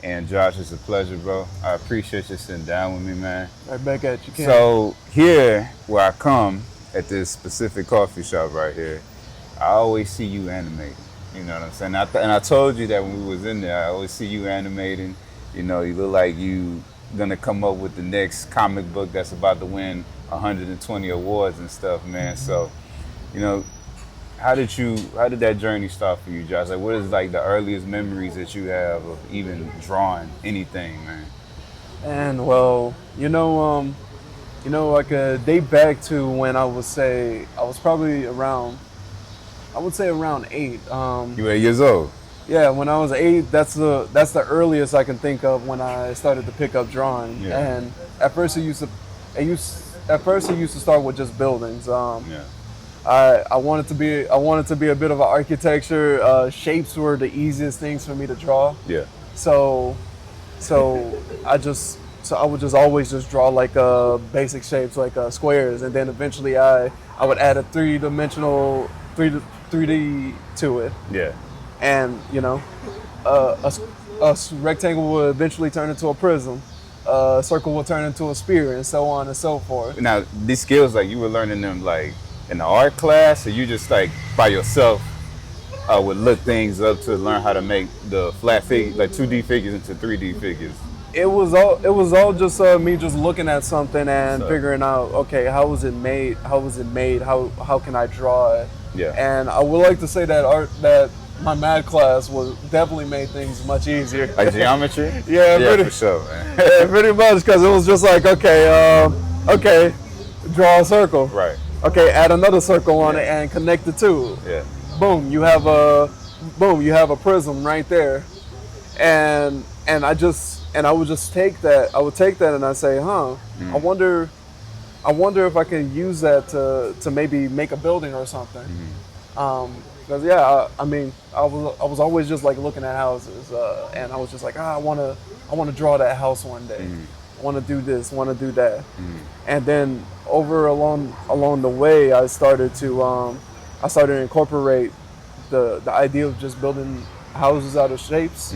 And Josh, it's a pleasure, bro. I appreciate you sitting down with me, man. Right back at you, Ken. So here, where I come at this specific coffee shop right here, I always see you animating. You know what I'm saying? And I told you that when we was in there, I always see you animating. You know, you look like you gonna come up with the next comic book that's about to win 120 awards and stuff, man. So, you know, how did that journey start for you, Josh? Like, what is like the earliest memories that you have of even drawing anything, man? And well, I could date back to when I was probably around, I would say around 8. You 8 years old. Yeah, when I was 8, that's the earliest I can think of when I started to pick up drawing. Yeah. And at first it used to start with just buildings. Yeah. I wanted to be a bit of an architecture. Shapes were the easiest things for me to draw. Yeah. So so I would just always just draw like basic shapes like squares, and then eventually I would add a 3D to it, Yeah. and a rectangle will eventually turn into a prism, a circle will turn into a spear, and so on and so forth. Now, these skills, like you were learning them like in the art class, or you just like by yourself would look things up to learn how to make the flat figure, like 2D figures into 3D figures. It was all just me just looking at something and So, figuring out, okay, how was it made? How was it made? How can I draw it? yeah. And I would like to say that my math class was definitely made things much easier. Like geometry? Yeah, Yeah, pretty, for sure, man. yeah, pretty much, because it was just like, okay, draw a circle. Right. Okay, add another circle on it Yeah. and connect the two. Yeah. Boom, you have a prism right there. And I would just take that. I would take that and I say, I wonder if I can use that to maybe make a building or something. Because I mean, I was always just like looking at houses, and I was just like, I want to draw that house one day. I want to do this, want to do that. And then along the way, I started to incorporate the idea of just building houses out of shapes.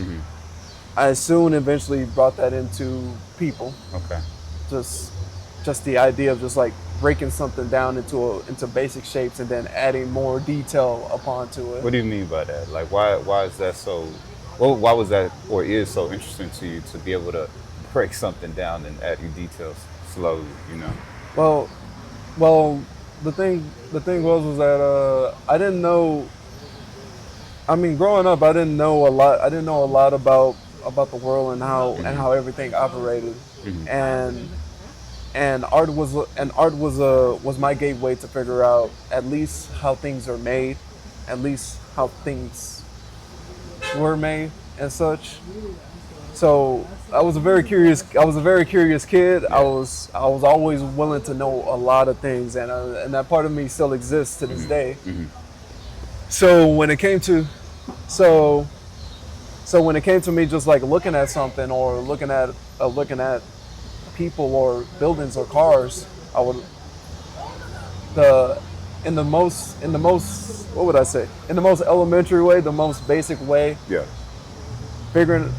I soon eventually brought that into people. Okay. Just the idea of just like breaking something down into basic shapes and then adding more detail upon to it. What do you mean by that? Like, why is that so? Well, why was that or is so interesting to you to be able to break something down and add new details slowly? You know. Well, the thing was that I didn't know. I mean, growing up, I didn't know a lot. I didn't know a lot about the world and how everything operated, and art was my gateway to figure out at least how things are made, at least how things were made and such. So I was a very curious kid. I was always willing to know a lot of things, and that part of me still exists to this day. So when it came to so so when it came to me just like looking at something or looking at people or buildings or cars, I would the in the most what would I say, in the most elementary way, the most basic way, Yeah. figuring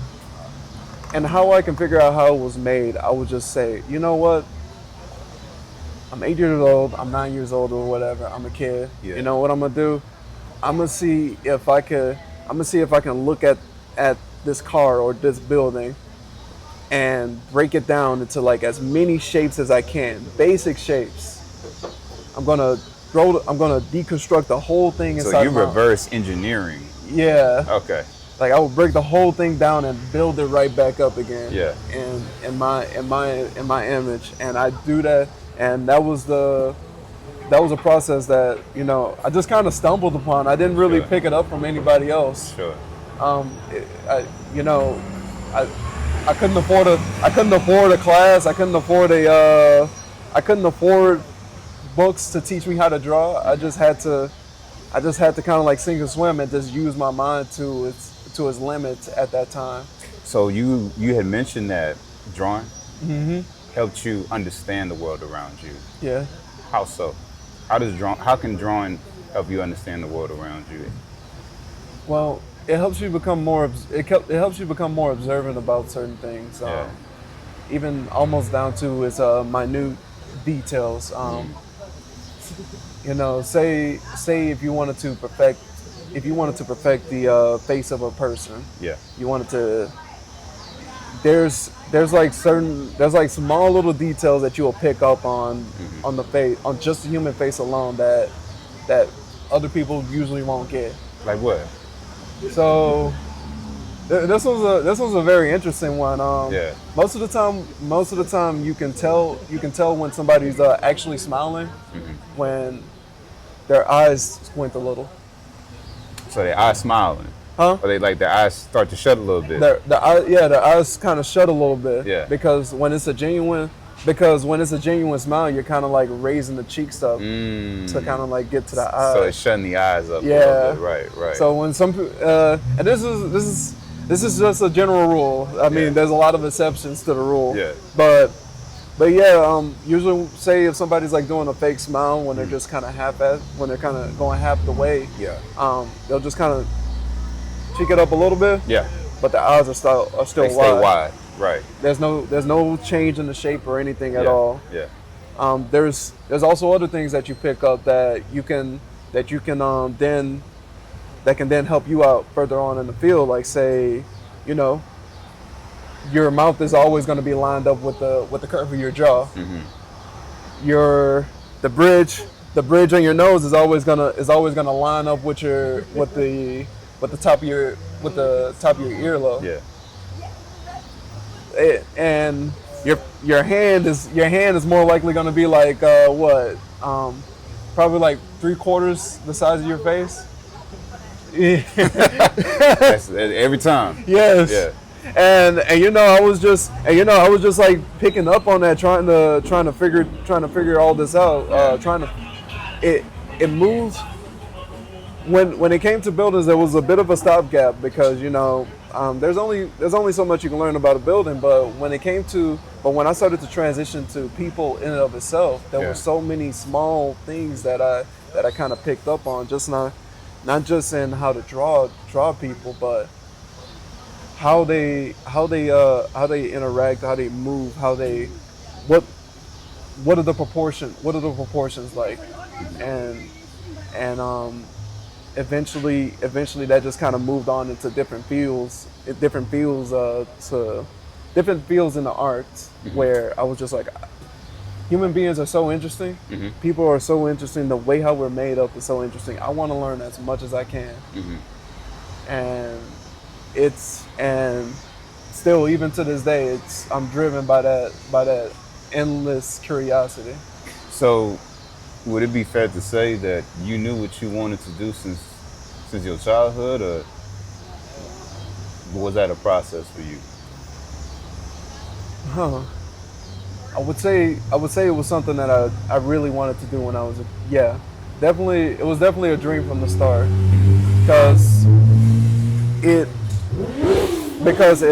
and how I can figure out how it was made, I would just say, you know what? I'm 8 years old, I'm 9 years old or whatever, I'm a kid. Yeah. You know what I'm gonna do? I'm gonna see if I can look at this car or this building and break it down into like as many shapes as I can. Basic shapes. I'm gonna deconstruct the whole thing So inside you my reverse engineering. Yeah. Okay. Like I would break the whole thing down and build it right back up again. Yeah. In my image, and I do that, and that was a process that I just kind of stumbled upon. I didn't really Sure. pick it up from anybody else. Sure. I, you know, I couldn't afford a class. I couldn't afford books to teach me how to draw. I just had to kind of like sink and swim and just use my mind to its limits at that time. So you had mentioned that drawing helped you understand the world around you. Yeah. How so? How can drawing help you understand the world around you? Well, it helps you become more it helps you become more observant about certain things. Yeah. Even almost down to its minute details. You know, say if you wanted to perfect the face of a person, Yeah. you wanted to. There's like small little details that you'll pick up on the face, on just the human face alone, that other people usually won't get. Like what? So this was a very interesting one. Yeah. Most of the time you can tell when somebody's actually smiling when their eyes squint a little. So their eyes smiling. Huh? Or they like their eyes start to shut a little bit. Their eyes kind of shut a little bit. Yeah. Because when it's a genuine smile, you're kind of like raising the cheeks up to kind of like get to the eyes. So it's shutting the eyes up. Yeah. A little bit. Right. Right. So when and this is just a general rule. I mean, Yeah. there's a lot of exceptions to the rule. Yeah. But yeah, usually say if somebody's like doing a fake smile when they're just kind of when they're kind of going half the way. Yeah. They'll just kind of cheek it up a little bit. Yeah. But the eyes are still They stay wide. wide. Right. There's no change in the shape or anything at Yeah. all. Yeah. There's also other things that you pick up that can then help you out further on in the field. Like say, you know, your mouth is always going to be lined up with the curve of your jaw. The bridge on your nose is always gonna line up with the top of your earlobe. Yeah. And your hand is more likely going to be like probably like 3/4 the size of your face. That's every time. Yes. Yeah. And I was just like picking up on that, trying to figure all this out. It moved. When it came to buildings, there was a bit of a stopgap because there's only so much you can learn about a building. But when I started to transition to people in and of itself, there were so many small things that I kind of picked up on, just not just in how to draw people, but how they interact, how they move, what are the proportions like, and eventually that just kind of moved on into different fields in the arts, where I was just like, human beings are so interesting. People are so interesting. The way how we're made up is so interesting. I want to learn as much as I can. And still, even to this day, I'm driven by that endless curiosity. So, would it be fair to say that you knew what you wanted to do since your childhood, or was that a process for you? I would say it was something that I really wanted to do when I was definitely. It was definitely a dream from the start, because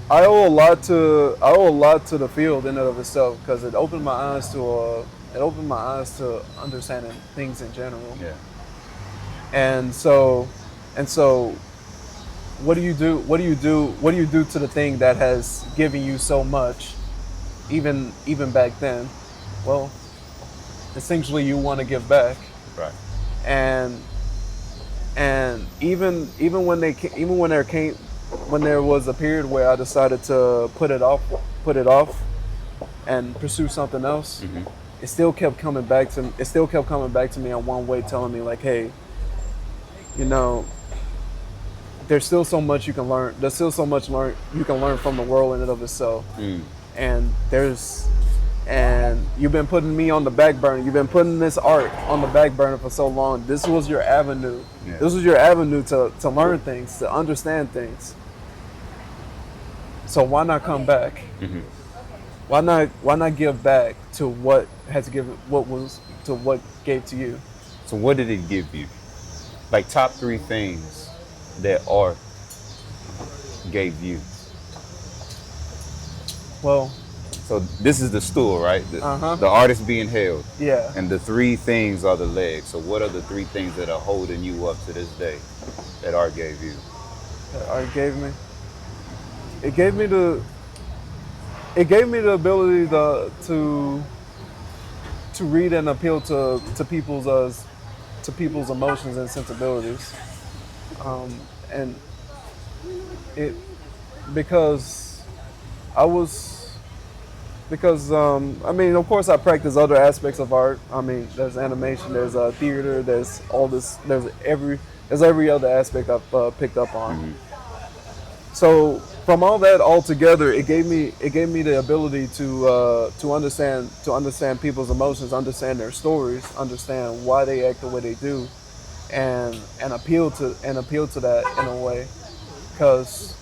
I owe a lot to the field in and of itself, because it opened my eyes to understanding things in general. Yeah. And so what do you do to the thing that has given you so much, even back then? Well, essentially you want to give back. Right. And even when there was a period where I decided to put it off and pursue something else, it still kept coming back to me in one way, telling me like, hey, there's still so much you can learn. There's still so much you can learn from the world in and of itself. And you've been putting me on the back burner. You've been putting this art on the back burner for so long. This was your avenue. Yeah. This was your avenue to learn things, to understand things. So why not come back? Why not give back to what gave to you? So what did it give you? Like top 3 things that art gave you. Well, so this is the stool, right? The artist being held. Yeah. And the 3 things are the legs. So what are the 3 things that are holding you up to this day? that art gave you? that art gave me. It gave me the ability to read and appeal to people's emotions and sensibilities. And it because I was because I mean, of course, I practice other aspects of art. I mean, there's animation, there's theater, there's all this, there's every other aspect I've picked up on. So from all that all together, it gave me the ability to understand people's emotions, understand their stories, understand why they act the way they do, and appeal to that in a way, because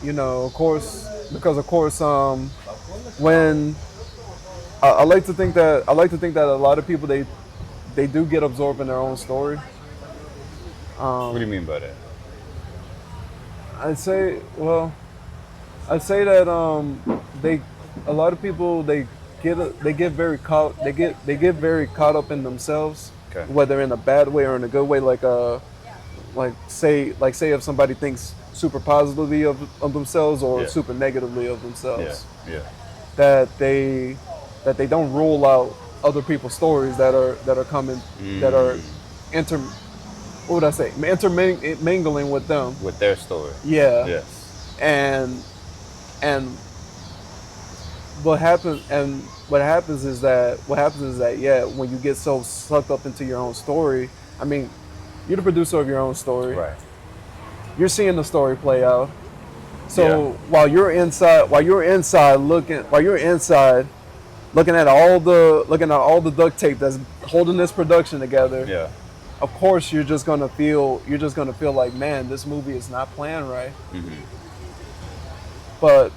you know, of course when I like to think that a lot of people, they do get absorbed in their own story. What do you mean by that? I'd say, well, I'd say that they, a lot of people, they get very caught up in themselves, Okay. whether in a bad way or in a good way. Say if somebody thinks super positively of themselves or Yeah. super negatively of themselves, Yeah. that they don't rule out other people's stories that are coming, that are inter what would I say, intermingling with them. With their story. Yeah. Yes. And what happens is that yeah, when you get so sucked up into your own story, I mean, you're the producer of your own story. Right. You're seeing the story play out. So Yeah. while you're inside looking at all the duct tape that's holding this production together, Yeah. of course you're just gonna feel like, man, this movie is not playing right. But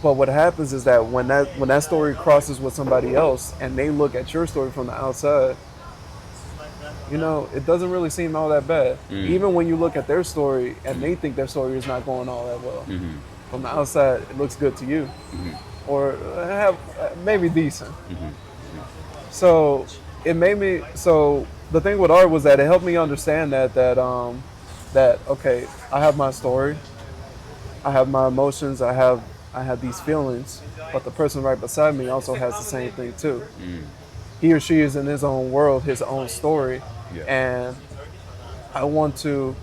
what happens is that when that story crosses with somebody else and they look at your story from the outside, you know, it doesn't really seem all that bad. Even when you look at their story and they think their story is not going all that well, from the outside it looks good to you, or have maybe decent. So it made me. So the thing with art was that it helped me understand that okay, I have my story, I have my emotions, I have these feelings, but the person right beside me also has the same thing too. He or she is in his own world, his own story, Yeah. and I want to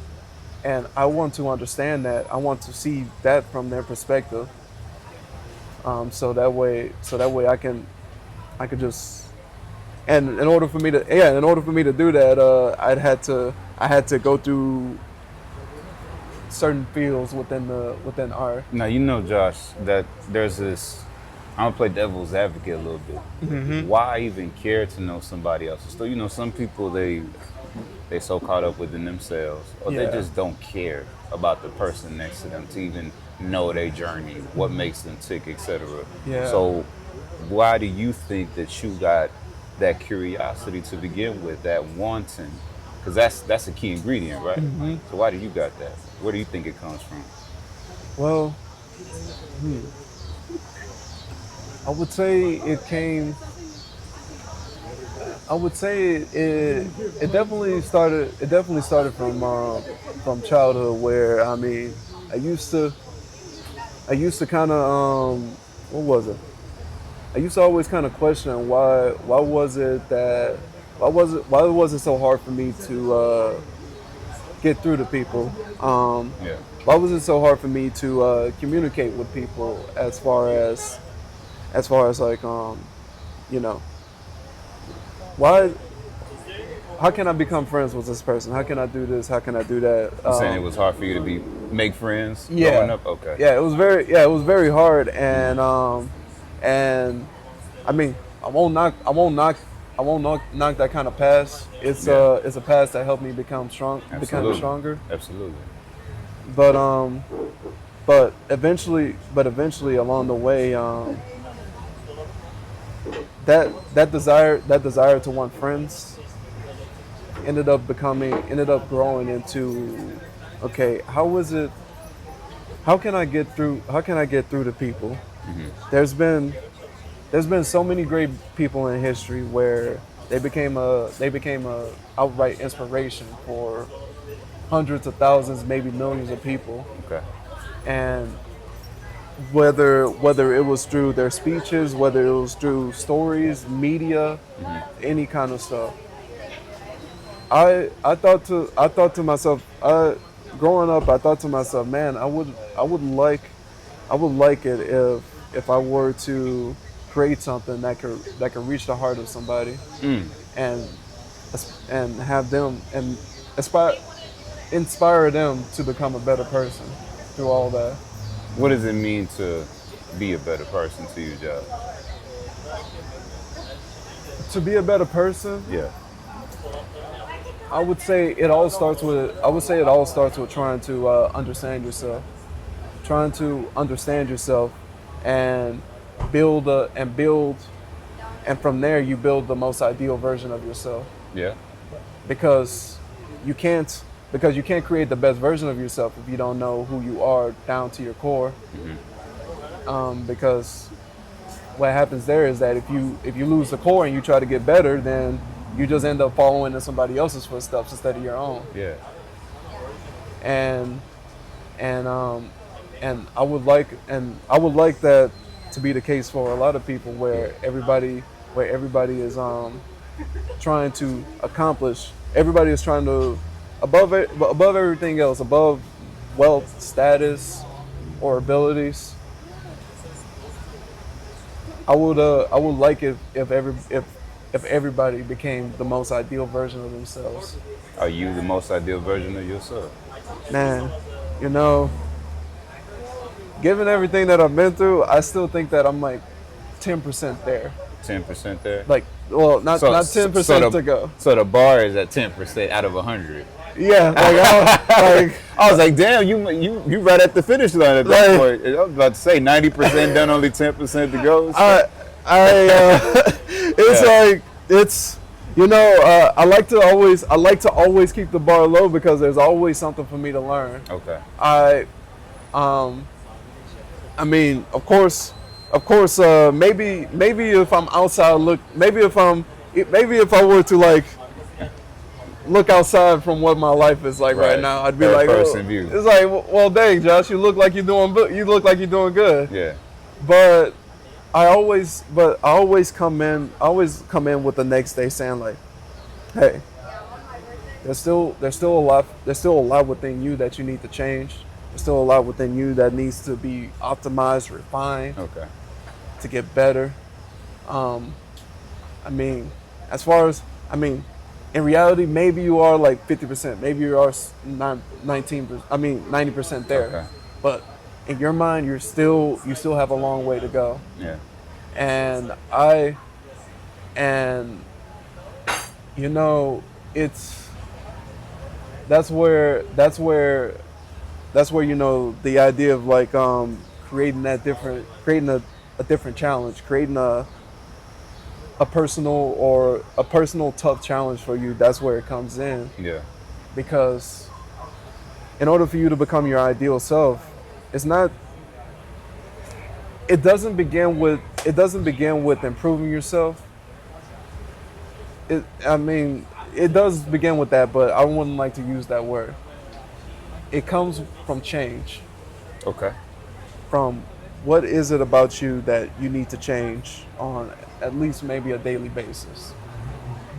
understand that. I want to see that from their perspective. So that way I could just, and in order for me to do that, I had to go through certain fields within art. Now, you know, Josh, that there's this, I'm gonna play devil's advocate a little bit. Why even care to know somebody else's story? You know, some people, they so caught up within themselves, or they Yeah. just don't care about the person next to them to even know their journey, what makes them tick, etc. Yeah. So why do you think that you got that curiosity to begin with, that wanting? Because that's a key ingredient, right? So why do you got that? Where do you think it comes from? Well, I would say it came. I would say it definitely started. It definitely started from childhood, where I mean, I used to kind of what was it? I used to always kind of question why was it so hard for me to get through to people. Yeah. Why was it so hard for me to communicate with people as far as like you know, how can I become friends with this person? How can I do this? How can I do that? You saying it was hard for you to make friends Yeah. growing up? Okay. Yeah, it was very hard, and I mean, I won't knock that kind of past. It's a past that helped me become Absolutely. stronger. Absolutely. But eventually along the way, that desire to want friends ended up growing into, okay, how can I get through to people? There's been so many great people in history where they became a outright inspiration for hundreds of thousands, maybe millions of people. Okay. And whether it was through their speeches, whether it was through stories, media, any kind of stuff. I thought to myself, growing up, I thought to myself, man, I would like it if I were to create something that could reach the heart of somebody Mm. and have them and inspire them to become a better person through all that. What does it mean to be a better person to you, Joe? To be a better person, Yeah. I would say it all starts with trying to understand yourself, trying to understand yourself, and build, and from there you build the most ideal version of yourself. Yeah. Because you can't create the best version of yourself if you don't know who you are down to your core. Because what happens there is that if you lose the core and you try to get better, then you just end up following in somebody else's footsteps instead of your own. Yeah. And I would like that to be the case for a lot of people, where everybody is trying to accomplish. Everybody is trying to above everything else, above wealth, status, or abilities. I would like it if everybody became the most ideal version of themselves. Are you the most ideal version of yourself? Man, you know, given everything that I've been through, I still think that I'm like 10% there. 10% there? Like, well, not 10% to go. So the bar is at 10% out of 100. Yeah, I was like, damn, you right at the finish line at that point. I was about to say 90% done, only 10% to go. So. It's like, it's, you know, I like to always keep the bar low because there's always something for me to learn. Okay. I mean, of course, maybe if I'm outside, maybe if I were to like look outside from what my life is like right now, I'd be like, person view. It's like, well, dang, Josh, you look like you're doing good. Yeah. But I always come in with the next day saying like, hey, there's still a lot within you that you need to change. There's still a lot within you that needs to be optimized, refined, Okay. to get better. I mean, in reality, maybe you are like 50%, maybe you are 90% there. Okay. But in your mind, you still have a long way to go. Yeah. And you know, that's where you know the idea of like creating a different challenge, creating a personal tough challenge for you. That's where it comes in. Yeah. Because in order for you to become your ideal self, it doesn't begin with improving yourself. It does begin with that, but I wouldn't like to use that word. It comes from change. Okay. From what is it about you that you need to change on at least maybe a daily basis.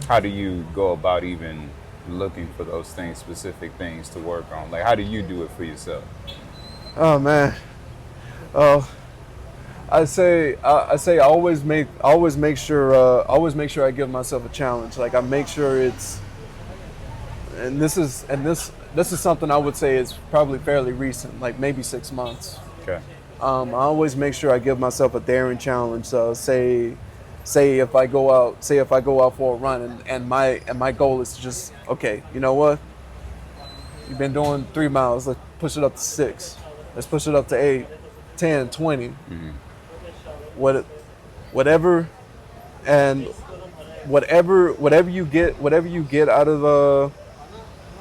How do you go about even looking for those things, specific things to work on? Like, how do you do it for yourself? Oh man. I always make sure I give myself a challenge. Like I make sure it's, and this is something I would say is probably fairly recent, like maybe 6 months. Okay. I always make sure I give myself a daring challenge. Say if I go out for a run and my goal is to just, okay, you know what? You've been doing 3 miles. Let's push it up to 6. Let's push it up to 8, 10, 20. Mm-hmm. Whatever you get out of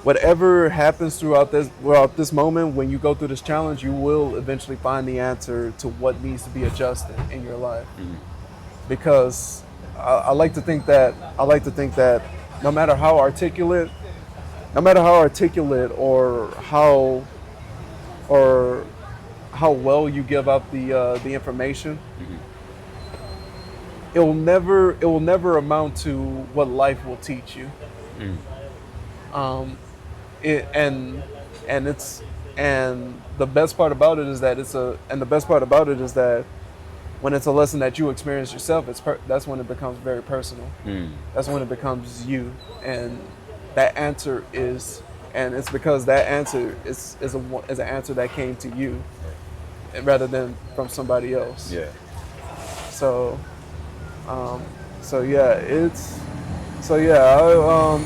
whatever happens throughout this moment, when you go through this challenge, you will eventually find the answer to what needs to be adjusted in your life. Mm-hmm. Because I like to think that no matter how articulate, no matter how articulate or how well you give out the information, it will never amount to what life will teach you. Um, it and it's and the best part about it is that the best part about it is that when it's a lesson that you experience yourself, that's when it becomes very personal. That's when it becomes you, and that answer is, and it's because that answer is an answer that came to you, rather than from somebody else. Yeah. So, so yeah, so yeah.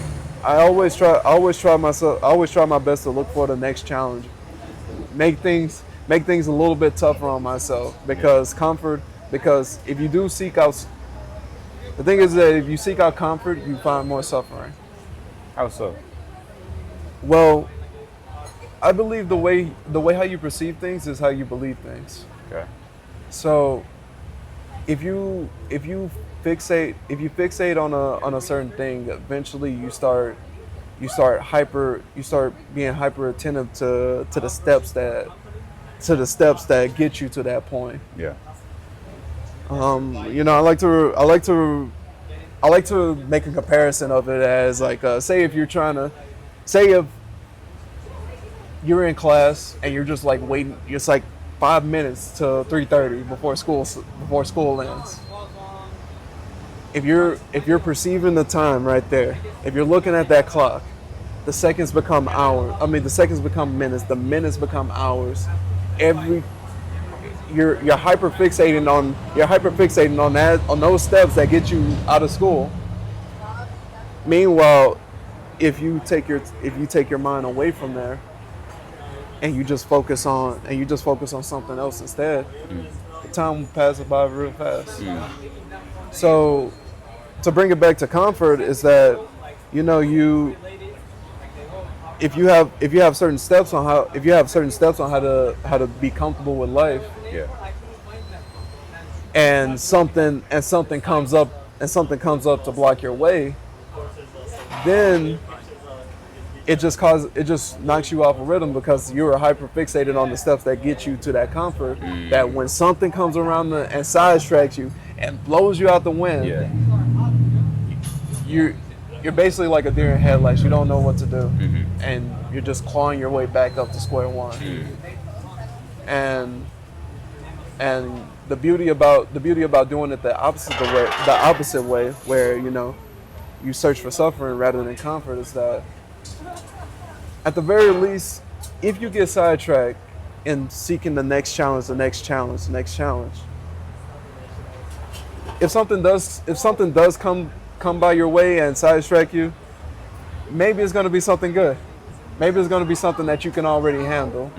I always try myself. I always try my best to look for the next challenge, make things a little bit tougher on myself, because if you do seek out, the thing is that if you seek out comfort, you find more suffering. How so? Well, I believe the way how you perceive things is how you believe things. Okay. So if you fixate on a certain thing, eventually you start being hyper attentive to the steps that get you to that point. Yeah. I like to make a comparison of it as like, say if you're in class and you're just like waiting, it's like 5 minutes to 3:30 before school ends. If you're perceiving the time right there, if you're looking at that clock, the seconds become hours. I mean, the seconds become minutes. The minutes become hours. You're hyper fixating on those steps that get you out of school. Meanwhile, if you take your mind away from there and you just focus on something else instead, the time will pass by real fast. So to bring it back to comfort is that, if you have certain steps on how to be comfortable with life, Yeah. and something comes up to block your way, then it just knocks you off a rhythm, because you're hyper fixated on the steps that get you to that comfort, that when something comes around and sidetracks you and blows you out the wind, Yeah. you're basically like a deer in headlights. You don't know what to do, and you're just clawing your way back up to square one. And the beauty about doing it the opposite way, where you search for suffering rather than comfort, is that at the very least, if you get sidetracked in seeking the next challenge, if something does come by your way and sidetrack you, maybe it's going to be something good. Maybe it's going to be something that you can already handle.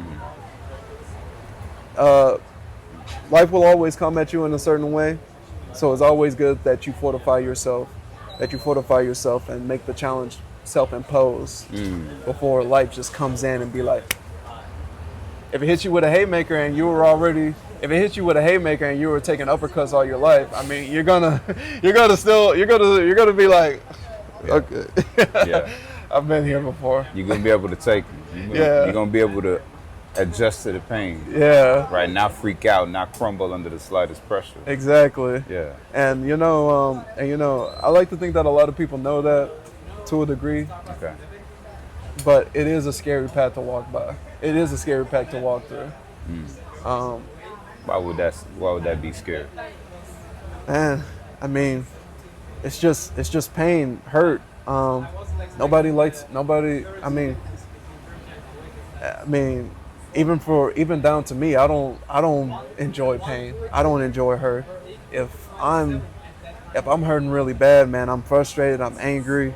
Life will always come at you in a certain way, so it's always good that you fortify yourself and make the challenge self-imposed before life just comes in and be like, if it hits you with a haymaker and you were taking uppercuts all your life, I mean, you're gonna be like, okay, Yeah. I've been here before. You're gonna be able to take it. You're gonna be able to adjust to the pain. Yeah. Right. Not freak out, not crumble under the slightest pressure. Exactly. Yeah. And I like to think that a lot of people know that to a degree, Okay. but it is a scary path to walk by. It is a scary path to walk through. Why would that be scary? And I mean, it's just pain, hurt. Nobody. I mean, even down to me, I don't enjoy pain. I don't enjoy hurt. If I'm hurting really bad, man, I'm frustrated. I'm angry.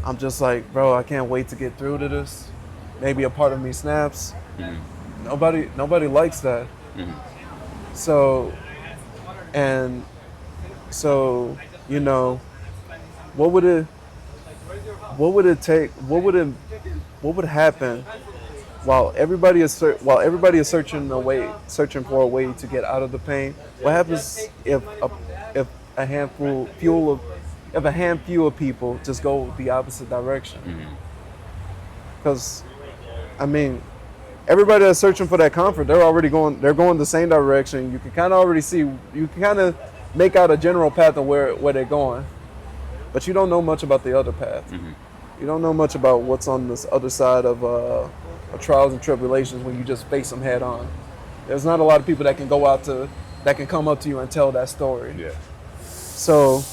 I'm just like, bro, I can't wait to get through to this. Maybe a part of me snaps. Nobody likes that. So what would happen while everybody is searching for a way to get out of the pain? What happens if a handful of people just go the opposite direction. Because, I mean, everybody that's searching for that comfort, they're going the same direction. You can kind of already see, you can kind of make out a general path of where they're going, but you don't know much about the other path. You don't know much about what's on this other side of trials and tribulations when you just face them head on. There's not a lot of people that can that can come up to you and tell that story. Yeah. So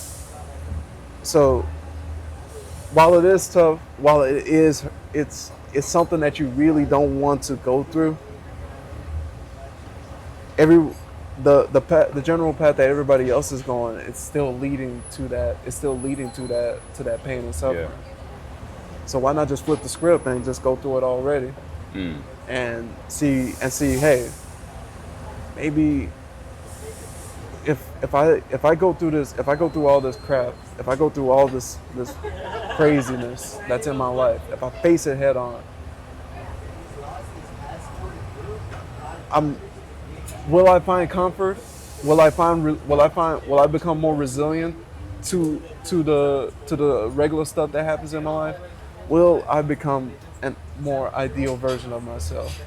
while it is tough, while it's something that you really don't want to go through. The general path that everybody else is going, it's still leading to that. It's still leading to that pain and suffering. Yeah. So why not just flip the script and just go through it already, and see, hey, maybe if I go through this, if I go through all this crap, if I go through all this craziness that's in my life, if I face it head on, will I find comfort? Will I become more resilient to the regular stuff that happens in my life? Will I become a more ideal version of myself?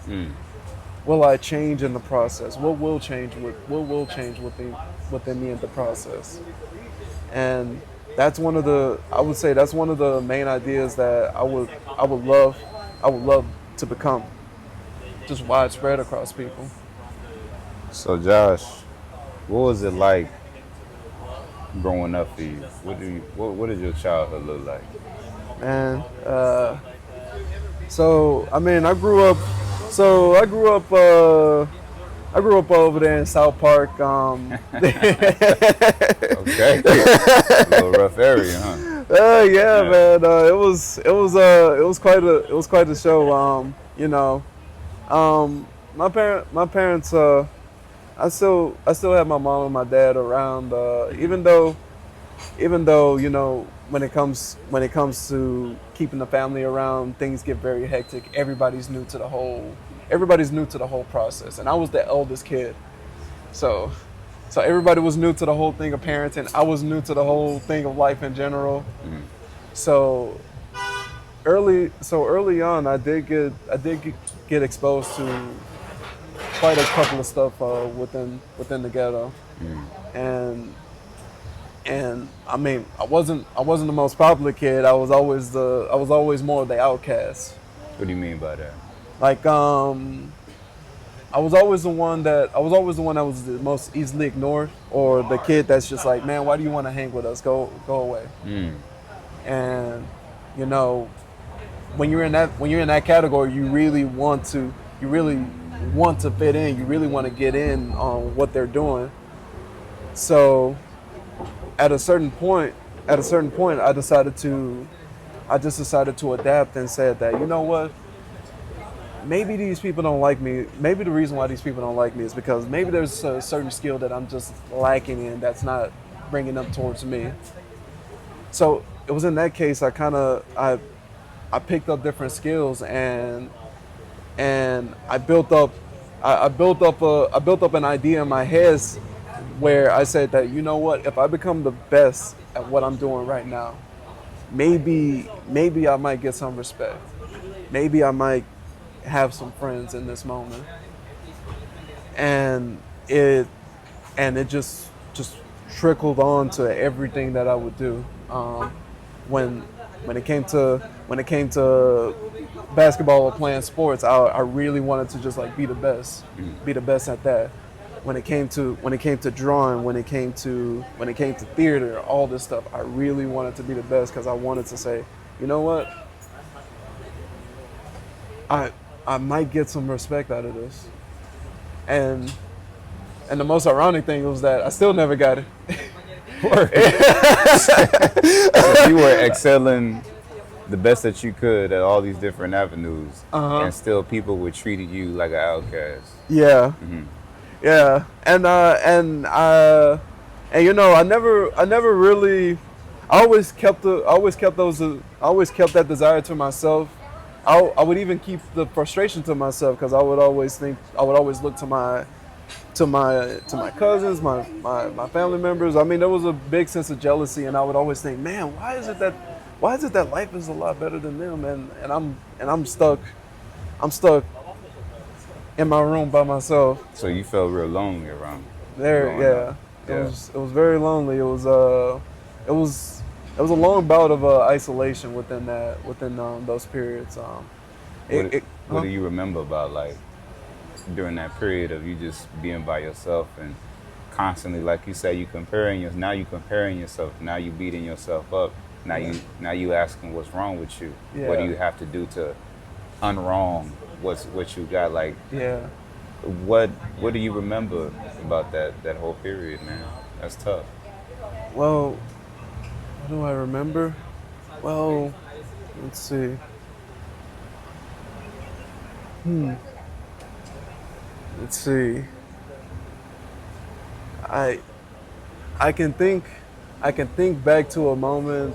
Will I change in the process? What will change within me in the process? And that's one of the main ideas that I would love to become, just widespread across people. So Josh, what was it like growing up for you? What did your childhood look like? Man, so I mean, I grew up over there in South Park. Okay, a little rough area, huh? Yeah, man. It was quite a show. My parents. I still have my mom and my dad around. Even though when it comes to keeping the family around, things get very hectic. Everybody's new to the whole process, and I was the eldest kid, so everybody was new to the whole thing of parenting. I was new to the whole thing of life in general. So early on, I did get exposed to quite a couple of stuff within the ghetto, and I mean, I wasn't the most popular kid. I was always more of the outcast. What do you mean by that? Like, I was always the one that was the most easily ignored, or the kid that's just like, man, why do you want to hang with us? Go away. And when you're in that category, you really want to fit in. You really want to get in on what they're doing. So at a certain point, I just decided to adapt and said that, you know what? Maybe these people don't like me. Maybe the reason why these people don't like me is because maybe there's a certain skill that I'm just lacking in that's not bringing them towards me. So it was in that case I picked up different skills and I built up an idea in my head where I said that, you know what, if I become the best at what I'm doing right now, maybe I might get some respect. Maybe I might have some friends in this moment. And it just trickled on to everything that I would do. When it came to basketball or playing sports, I really wanted to just like be the best at that. When it came to drawing, when it came to theater, all this stuff, I really wanted to be the best because I wanted to say, you know what, I might get some respect out of this. And the most ironic thing was that I still never got it. So you were excelling the best that you could at all these different avenues, and still people were treating you like an outcast. Yeah, yeah, and I never really. I always kept that desire to myself. I would even keep the frustration to myself because I would always look to my to my cousins, my family members. I mean, there was a big sense of jealousy, and I would always think, man, why is it that life is a lot better than them, and I'm stuck, I'm stuck in my room by myself. So you felt real lonely around There, growing yeah, up. Yeah. it was very lonely. It was it was a long bout of isolation within those periods. What do you remember about like during that period of you just being by yourself and constantly, like you say, now you comparing yourself, now you beating yourself up, now you asking what's wrong with you. Yeah. What do you have to do to unwrong what you got? Like Yeah. what do you remember about that whole period, man? That's tough. Well, what do I remember? Well, let's see. Let's see. I I can think back to a moment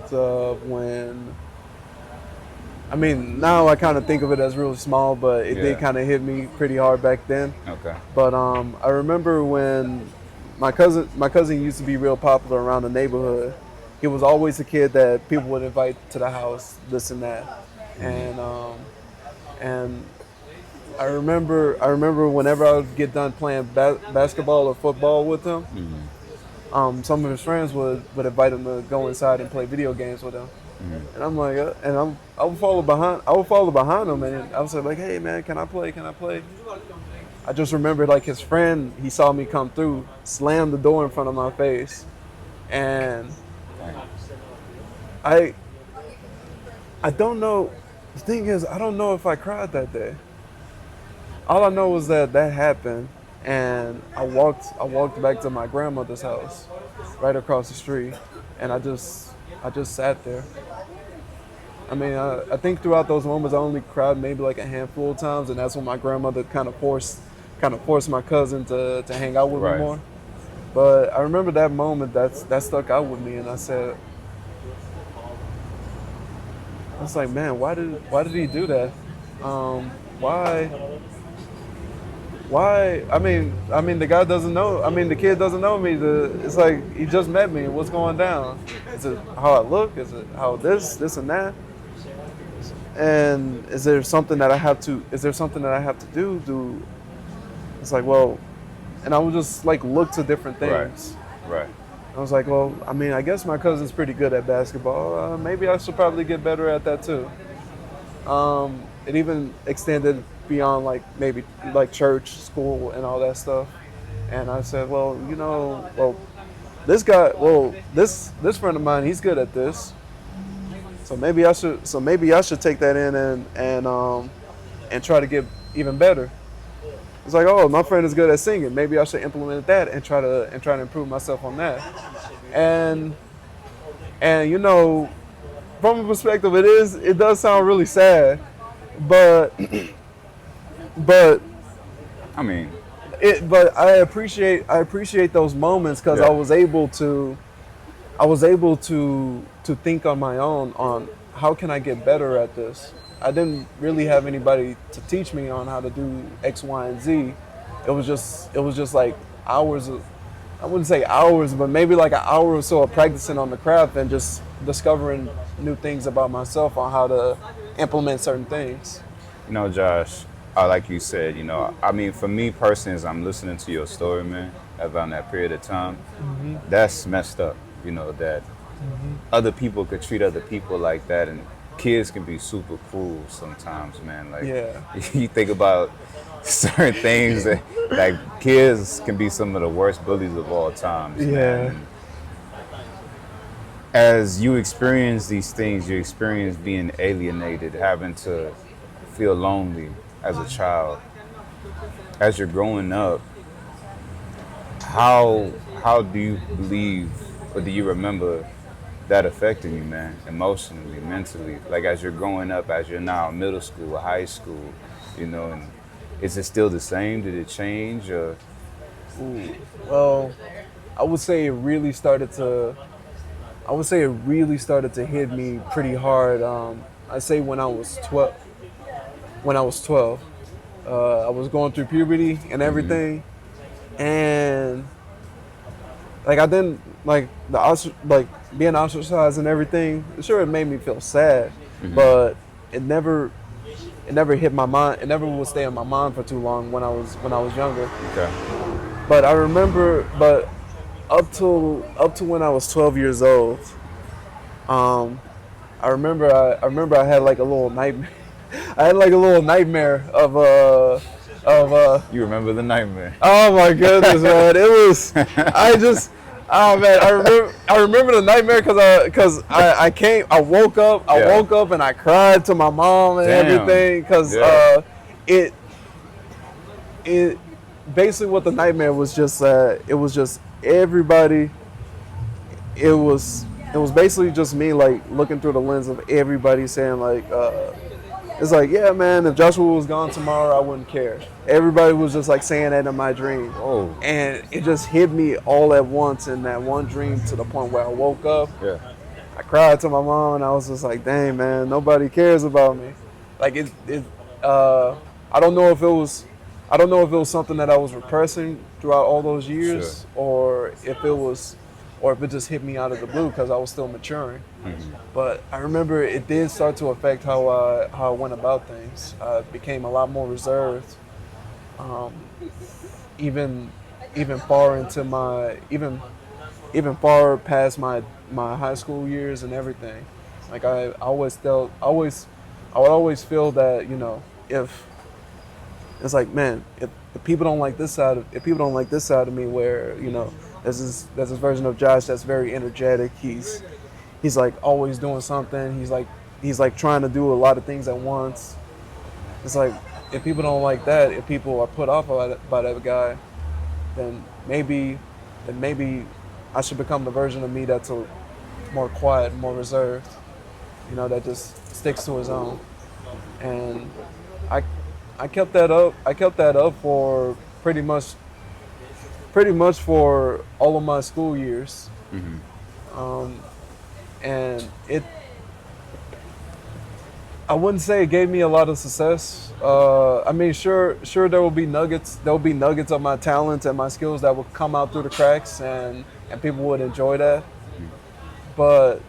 when, I mean, now I kind of think of it as really small, but it Yeah. did kind of hit me pretty hard back then. Okay. But I remember when my cousin used to be real popular around the neighborhood. He was always a kid that people would invite to the house, this and that, and I remember whenever I would get done playing basketball or football with him, some of his friends would invite him to go inside and play video games with him. And I'm like, I would follow behind. I would follow behind him, and I would say like, "Hey man, can I play? Can I play?" I just remembered like his friend. He saw me come through, slammed the door in front of my face, and I I don't know. The thing is, I don't know if I cried that day. All I know was that happened, and I walked back to my grandmother's house, right across the street, and I just sat there. I mean, I think throughout those moments, I only cried maybe like a handful of times, and that's when my grandmother kind of forced my cousin to hang out with me Right. more. But I remember that moment that stuck out with me, and I was like, man, why did he do that? Why? Why? I mean, the guy doesn't know. I mean, the kid doesn't know me. It's like he just met me. What's going down? Is it how I look? Is it how this and that? And is there something that I have to? Is there something that I have to do? It's like, well, and I would just like look to different Right. things. Right. I was like, well, I mean, I guess my cousin's pretty good at basketball. Maybe I should probably get better at that too. It even extended beyond like maybe like church, school, and all that stuff. And I said, well, this friend of mine, he's good at this. So maybe I should take that in and try to get even better. It's like, oh, my friend is good at singing. Maybe I should implement that and try to improve myself on that. And from a perspective, it does sound really sad, but but I mean, but I appreciate those moments because Yeah. I was able to think on my own on how can I get better at this. I didn't really have anybody to teach me on how to do X, Y, and Z. It was just like hours of, I wouldn't say hours, but maybe like an hour or so of practicing on the craft and just discovering new things about myself on how to implement certain things. Josh, like you said, I mean, for me personally, as I'm listening to your story, man, around that period of time, that's messed up. That other people could treat other people like that, and kids can be super cruel sometimes, man. Like, Yeah. you think about certain things that, like, kids can be some of the worst bullies of all times, Yeah. man. And as you experience these things, you experience being alienated, having to feel lonely as a child. As you're growing up, how do you believe or do you remember that affecting you, man, emotionally, mentally? Like as you're growing up, as you're now in middle school or high school, and is it still the same? Did it change or Well, I would say it really started to. I would say it really started to hit me pretty hard. I say when I was 12. When I was 12, I was going through puberty and everything, and like I didn't like like being ostracized and everything. Sure, it made me feel sad, but it never it never hit my mind. It never would stay in my mind for too long when I was younger. Okay. But I remember, but up to when I was 12 years old, um, I remember I had like a little nightmare. I had like a little nightmare of You remember the nightmare? oh my goodness, man! It was I just oh man, I remember the nightmare I woke up Yeah. and I cried to my mom and Damn. everything because Yeah. it it basically what the nightmare was just it was just everybody it was it was basically just me like looking through the lens of everybody saying like it's like, yeah, man, if Joshua was gone tomorrow, I wouldn't care. Everybody was just like saying that in my dream. Whoa. And it just hit me all at once in that one dream to the point where I woke up. Yeah. I cried to my mom and I was just like, dang, man, nobody cares about me. Like I don't know if it was I don't know if it was something that I was repressing throughout all those years or if it just hit me out of the blue because I was still maturing. But I remember it did start to affect how I went about things. I became a lot more reserved, um, even even far into my even far past my high school years and everything. Like I always felt I would always feel that if it's like, man, if people don't like this side of if people don't like this side of me, where there's this version of Josh that's very energetic. He's like always doing something. He's like trying to do a lot of things at once. It's like if people don't like that, if people are put off by that guy, then maybe I should become the version of me that's more quiet, more reserved. That just sticks to his own. And I I kept that up. I kept that up for pretty much for all of my school years. Um, and I wouldn't say it gave me a lot of success. I mean, sure, there will be nuggets. There will be nuggets of my talents and my skills that will come out through the cracks, and people would enjoy that. But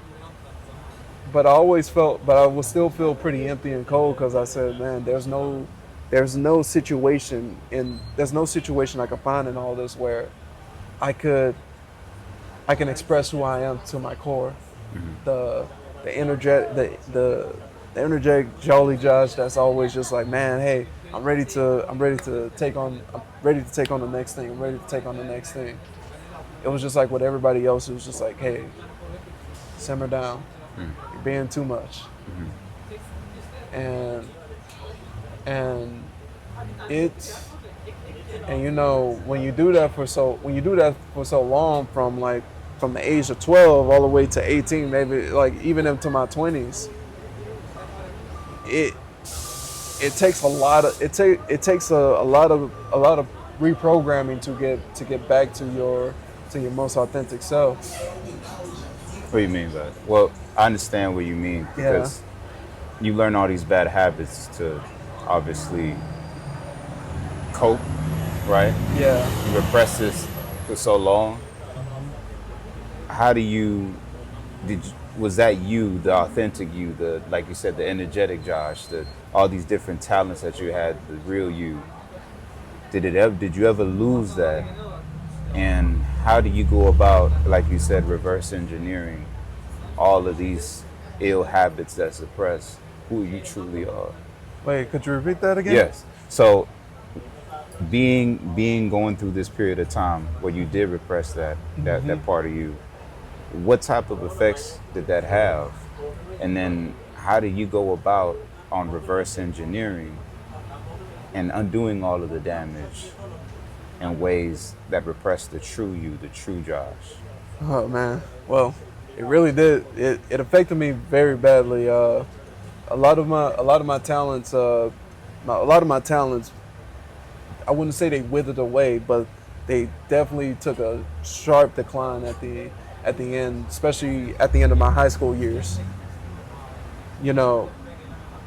but I would still feel pretty empty and cold because I said, man, there's no situation I could find in all this where I could I can express who I am to my core. The the the energetic jolly Josh that's always just like, man, hey, I'm ready to take on the next thing. I'm ready to take on the next thing. It was just like with everybody else, it was just like, hey, simmer down. You're being too much. And and it and when you do that for so long, from the age of 12 all the way to 18, maybe like even into my 20s, it takes it takes a lot of reprogramming to get back to your most authentic self. What do you mean by that? Well, I understand what you mean because you learn all these bad habits to obviously cope, right? Yeah. You repress this for so long. How do you was that you, the authentic you, the like you said, the energetic Josh, the all these different talents that you had, the real you? Did you ever lose that? And how do you go about, like you said, reverse engineering all of these ill habits that suppress who you truly are? Wait, could you repeat that again? Yes. So being going through this period of time where you did repress that part of you, what type of effects did that have? And then how do you go about on reverse engineering and undoing all of the damage in ways that repress the true you, the true Josh? Oh man. Well, it really did. It affected me very badly. A lot of my talents, I wouldn't say they withered away, but they definitely took a sharp decline at the end, especially at the end of my high school years. You know,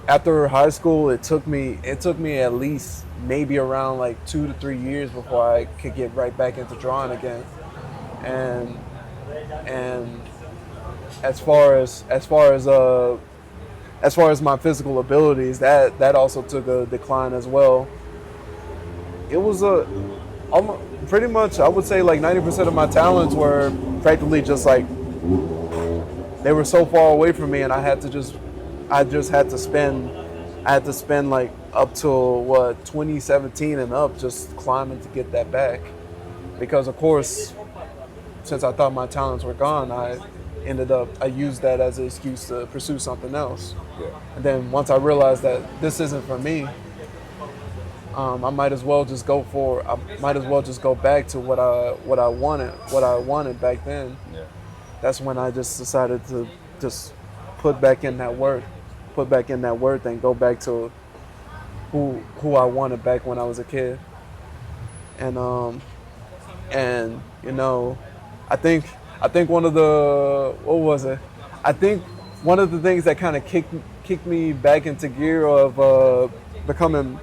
after high school, it took me at least maybe around like 2 to 3 years before I could get right back into drawing again. And and as far as my physical abilities, that also took a decline as well. It was pretty much, I would say like 90% of my talents were practically just like, they were so far away from me, and I just had to spend, like up till 2017 and up, just climbing to get that back. Because of course, since I thought my talents were gone, I used that as an excuse to pursue something else. Yeah. And then once I realized that this isn't for me, I might as well just go back to what I wanted back then. Yeah. That's when I just decided to just put back in that work and go back to who I wanted back when I was a kid. And you know, I think one of the I think one of the things that kind of kicked me back into gear of becoming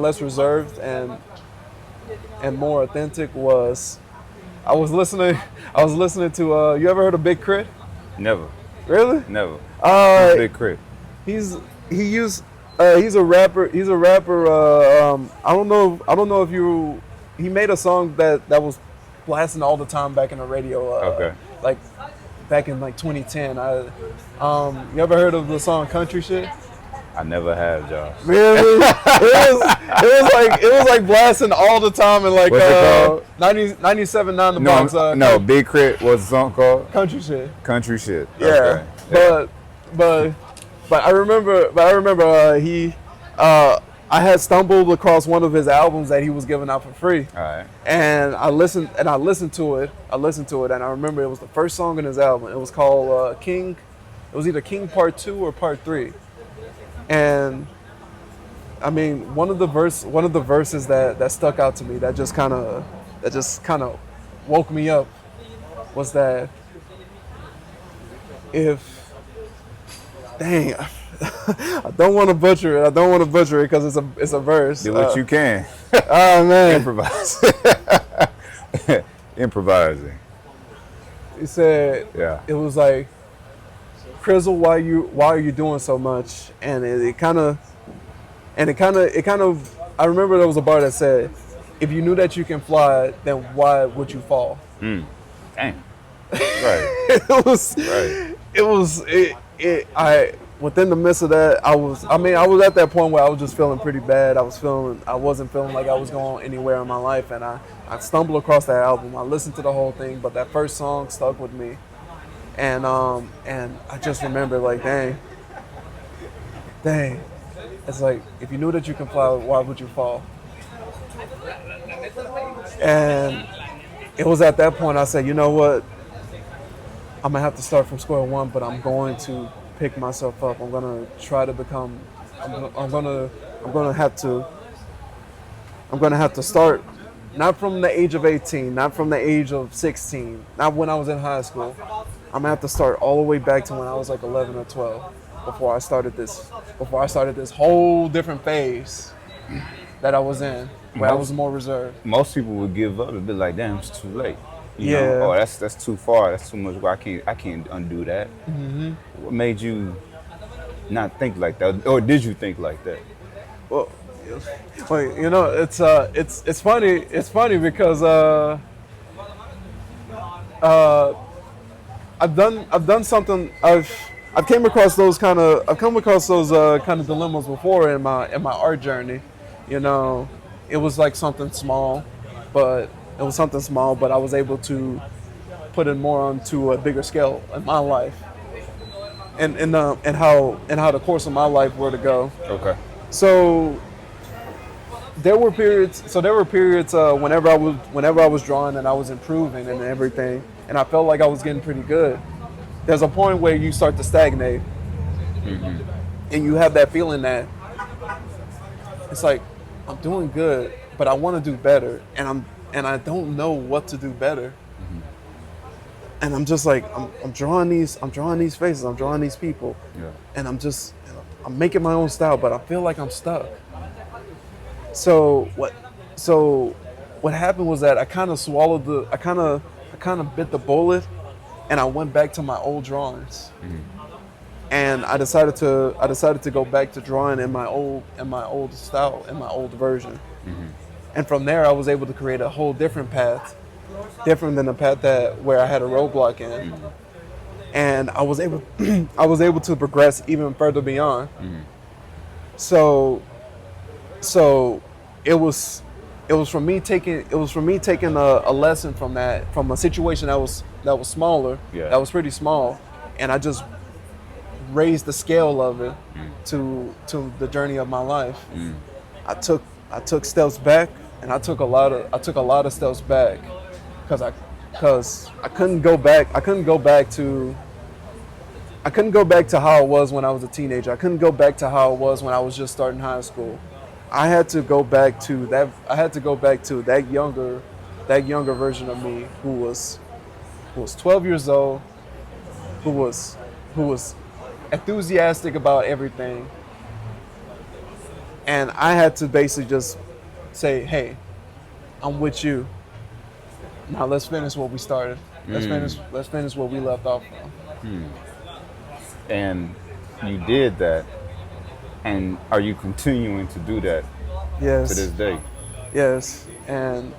less reserved and more authentic was I was listening to you ever heard of Big Crit? Never. Really? Never. Big Crit. He's a rapper. I don't know if he made a song that was blasting all the time back in the radio. Okay. Like back in like 2010. You ever heard of the song Country Shit? I never have, Josh. Really? it was like blasting all the time in like What's it called? 97.9 The Bronx. No, Big Crit. What's the song called? Country Shit. Country Shit. Yeah. Okay. But I remember I had stumbled across one of his albums that he was giving out for free. All right. And I listened to it, and I remember it was the first song in his album. It was called King. It was either King Part 2 or Part 3. And I mean, one of the verses that stuck out to me, that just kind of woke me up, was that I don't want to butcher it because it's a verse. Do what you can. Oh man, Improvise. Improvising. He said, Yeah. It was like, Crizzle, why are you doing so much? And it kind of, I remember there was a bar that said, if you knew that you can fly, then why would you fall? Damn. Right. Within the midst of that, I was at that point where I was just feeling pretty bad. I wasn't feeling like I was going anywhere in my life, and I stumbled across that album. I listened to the whole thing, but that first song stuck with me. And I just remember, like, dang. It's like, if you knew that you can fly, why would you fall? And it was at that point I said, you know what? I'm gonna have to start from square one, but I'm going to pick myself up. I'm gonna try to become. I'm gonna have to start, not from the age of 18, not from the age of 16, not when I was in high school. I'm gonna have to start all the way back to when I was like 11 or 12 before I started this whole different phase that I was in, where I was more reserved. Most people would give up and be like, "Damn, it's too late." You Yeah. know? Oh, that's too far. That's too much. Well, I can't undo that. Mm-hmm. What made you not think like that, or did you think like that? Well, you know, it's funny. It's funny because I've done something. I've come across those kind of dilemmas before in my art journey. You know, it was like something small, but I was able to put it more onto a bigger scale in my life, and how the course of my life were to go. Okay. So there were periods. Whenever I was drawing and I was improving and everything, and I felt like I was getting pretty good. There's a point where you start to stagnate, and you have that feeling that it's like, I'm doing good, but I want to do better, and I don't know what to do better. and I'm just like I'm drawing these faces, I'm drawing these people, Yeah. and I'm making my own style, but I feel like I'm stuck. So what happened was that I kind of swallowed the I kind of bit the bullet, and I went back to my old drawings, and I decided to go back to drawing in my old style, in my old version. And from there I was able to create a whole different path, different than the path that where I had a roadblock in. And I was able I was able to progress even further beyond. So so it was it was from me taking a lesson from that, from a situation that was smaller, Yeah. that was pretty small, and I just raised the scale of it to the journey of my life. I took steps back, and I took a lot of steps back because I couldn't go back. I couldn't go back to how it was when I was a teenager. I couldn't go back to how it was when I was just starting high school. I had to go back to that. I had to go back to that younger version of me who was 12 years old, who was who was enthusiastic about everything, and I had to basically just say, "Hey, I'm with you. Now let's finish what we started. Let's finish what we left off from." And you did that, and are you continuing to do that Yes. to this day? Yes, and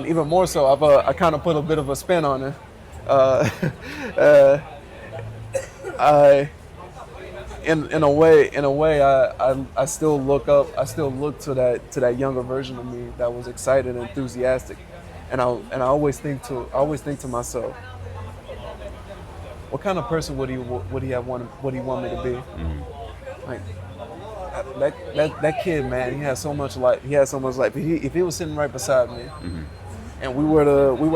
even more so, I kind of put a bit of a spin on it. Uh, uh, I in a way, I still look up, I still look to that younger version of me that was excited and enthusiastic, and I always think to myself, what kind of person would he want me to be? Like that kid, man, he has so much life. He has so much life. If he was sitting right beside me, and we were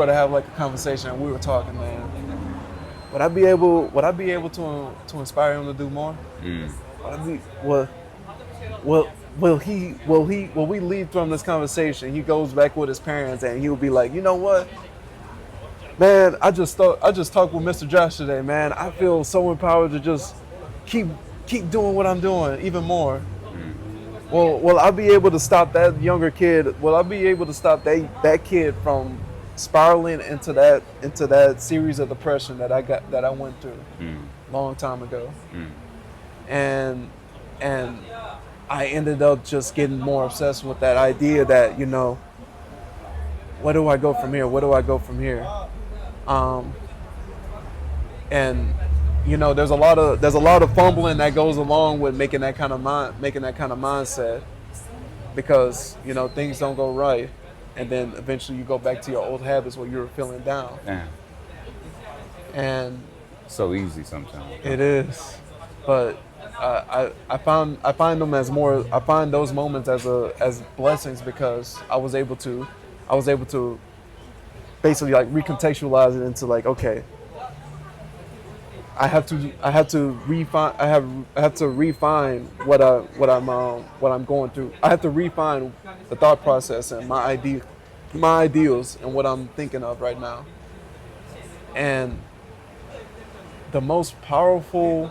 to have like a conversation, and we were talking, man, would I be able to inspire him to do more? Would I be, will we leave from this conversation? He goes back with his parents, and he'll be like, you know what, man, I just talked with Mr. Josh today, man. I feel so empowered to just keep doing what I'm doing even more. Well, will I be able to stop that younger kid? Will I be able to stop that kid from spiraling into that series of depression that I went through a long time ago? And I ended up just getting more obsessed with that idea that, you know, where do I go from here? Where do I go from here? And you know, there's a lot of fumbling that goes along with making that kind of mindset, because you know things don't go right, and then eventually you go back to your old habits where you were feeling down. Damn. And So easy sometimes. it is, but I find them as more. I find those moments as blessings, because I was able to basically like recontextualize it into like, okay, I have to refine what I'm going through. I have to refine the thought process and my ideals and what I'm thinking of right now. And the most powerful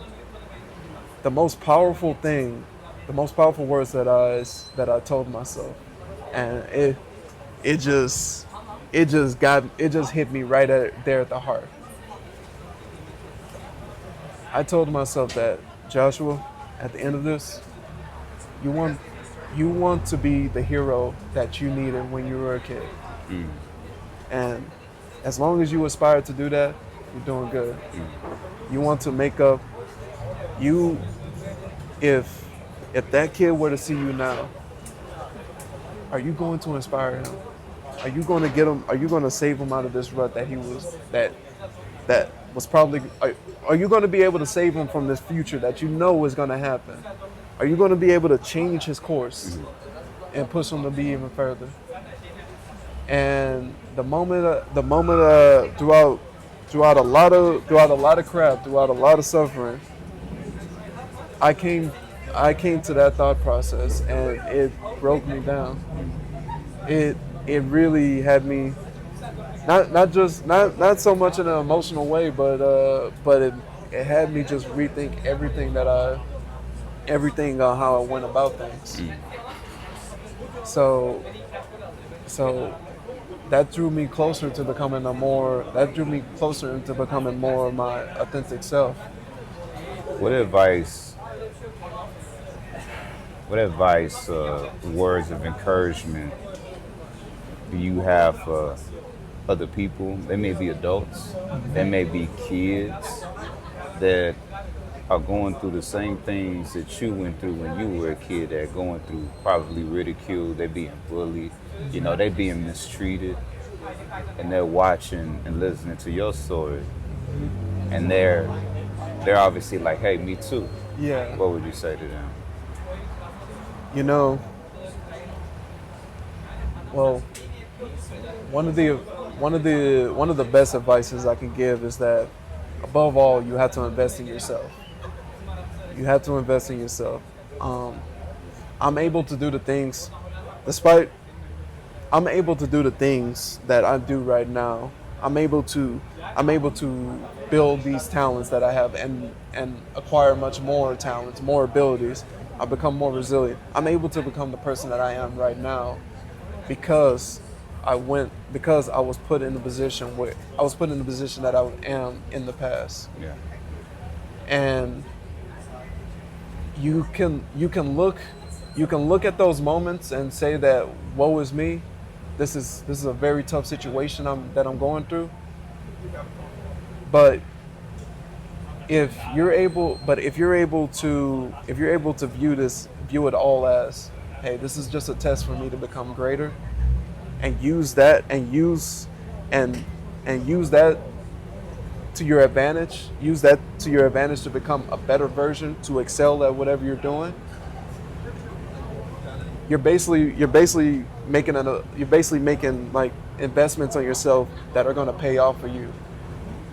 thing, the most powerful words that I told myself, and it just hit me right there at the heart. I told myself that, Joshua, at the end of this, you want to be the hero that you needed when you were a kid. And as long as you aspire to do that, you're doing good. You want to make up, if that kid were to see you now, are you going to inspire him? Are you going to get him? Are you going to save him out of this rut that he was that was probably? Are you going to be able to save him from this future that you know is going to happen? Are you going to be able to change his course and push him to be even further? And the moment throughout a lot of crap, throughout a lot of suffering, I came to that thought process, and it broke me down. It really had me not so much in an emotional way, but it had me just rethink everything how I went about things. So so that drew me closer to becoming that drew me closer into becoming more of my authentic self. What advice? What advice, words of encouragement do you have for other people? They may be adults, they may be kids that are going through the same things that you went through when you were a kid. That going through probably ridicule, they being bullied, they being mistreated, and they're watching and listening to your story, and they're obviously like, hey, me too. Yeah. What would you say to them? You know, well, one of the best advices I can give is that above all, you have to invest in yourself. You have to invest in yourself. I'm able to do the things, despite I'm able to do the things that I do right now. I'm able to build these talents that I have and acquire much more talents, more abilities. I become more resilient. I'm able to become the person that I am right now because because I was put in the position that I am in the past. Yeah. And you can look at those moments and say that woe is me. This is a very tough situation that I'm going through. But if you're able to view it all as, hey, this is just a test for me to become greater, and use that to your advantage. Use that to your advantage to become a better version, to excel at whatever you're doing. You're basically making like investments on yourself that are going to pay off for you.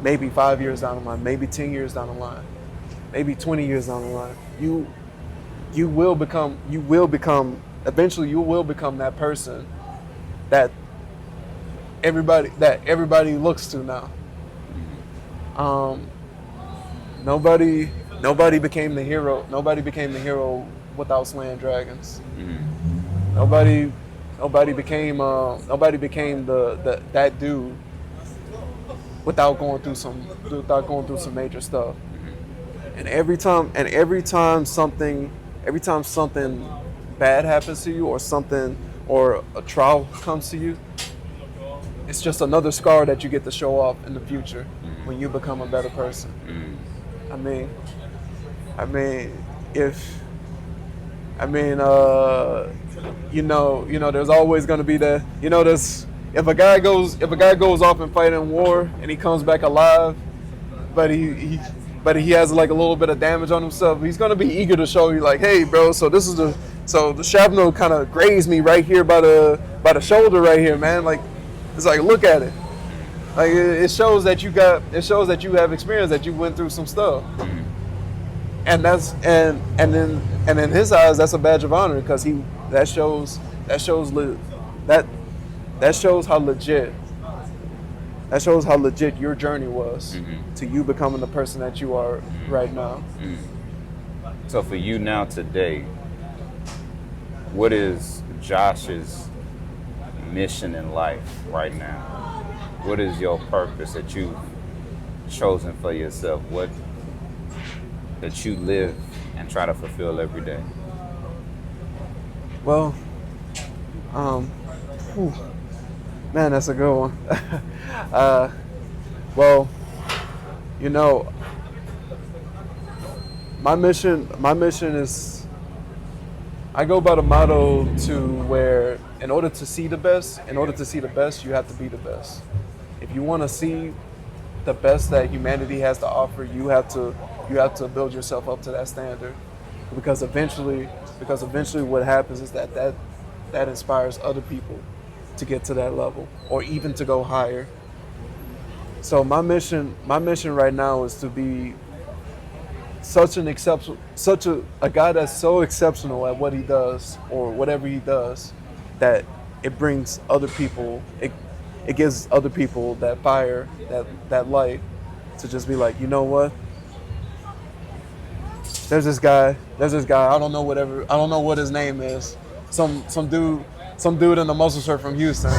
Maybe 5 years down the line, maybe 10 years down the line, maybe 20 years down the line. You will become eventually you will become that person that everybody looks to now. Nobody became the hero. Nobody became the hero without slaying dragons. Nobody became that dude without going through some major stuff. And every time something bad happens to you, or a trial comes to you, it's just another scar that you get to show off in the future when you become a better person. I mean, there's always going to be that, if a guy goes off and fight in war and he comes back alive, but he has like a little bit of damage on himself, he's going to be eager to show you, like, hey, bro, so the shrapnel kind of grazed me right here by the shoulder right here, man. Like, it's like, look at it. Like, it shows that you have experience, that you went through some stuff. And in his eyes, that's a badge of honor, because that shows how legit your journey was to you becoming the person that you are right now. So for you now today, what is Josh's mission in life right now? What is your purpose that you've chosen for yourself? What that you live and try to fulfill every day? Well, man, that's a good one. Well, my mission is, I go by the motto to where in order to see the best, you have to be the best. If you want to see the best that humanity has to offer, you have to build yourself up to that standard, because eventually what happens is that inspires other people to get to that level, or even to go higher. So my mission right now is to be a guy that's so exceptional at what he does, or whatever he does, that it brings other people it gives other people that fire, that light, to just be like, you know what? There's this guy. I don't know I don't know what his name is. Some dude. Some dude in the muscle shirt from Houston.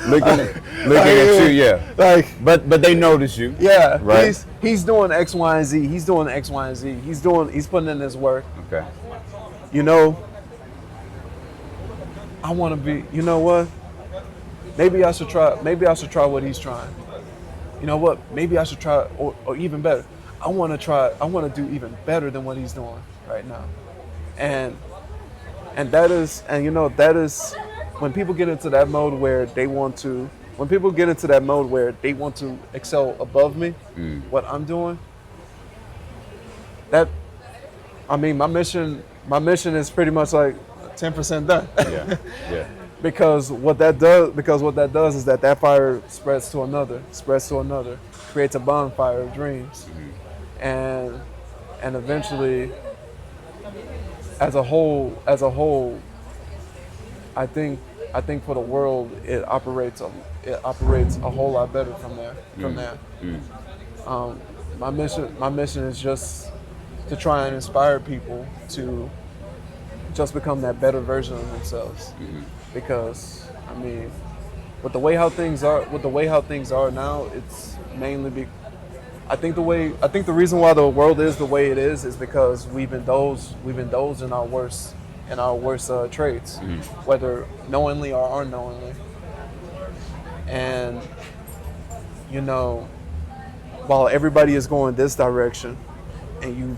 looking at you, yeah. Like, but they notice you. yeah, Right. he's doing X, Y, and Z. He's doing X, Y, and Z. He's putting in his work. Okay. You know, I want to be. You know what? Maybe I should try. Maybe I should try what he's trying. You know what? Maybe I should try, or even better. I want to try. I want to do even better than what he's doing right now. And that is, and you know, that is when people get into that mode where they want to. When people get into that mode where they want to excel above me, what I'm doing. That, I mean, my mission is pretty much like 10% done. Yeah. Yeah. Because what that does is that fire spreads to another, creates a bonfire of dreams, and eventually, as a whole, I think for the world it operates a whole lot better from there. My mission is just to try and inspire people to just become that better version of themselves. Because I mean, with the way how things are now, it's mainly I think the reason why the world is the way it is because we've indulged in our worst traits, whether knowingly or unknowingly. And you know, while everybody is going this direction, and you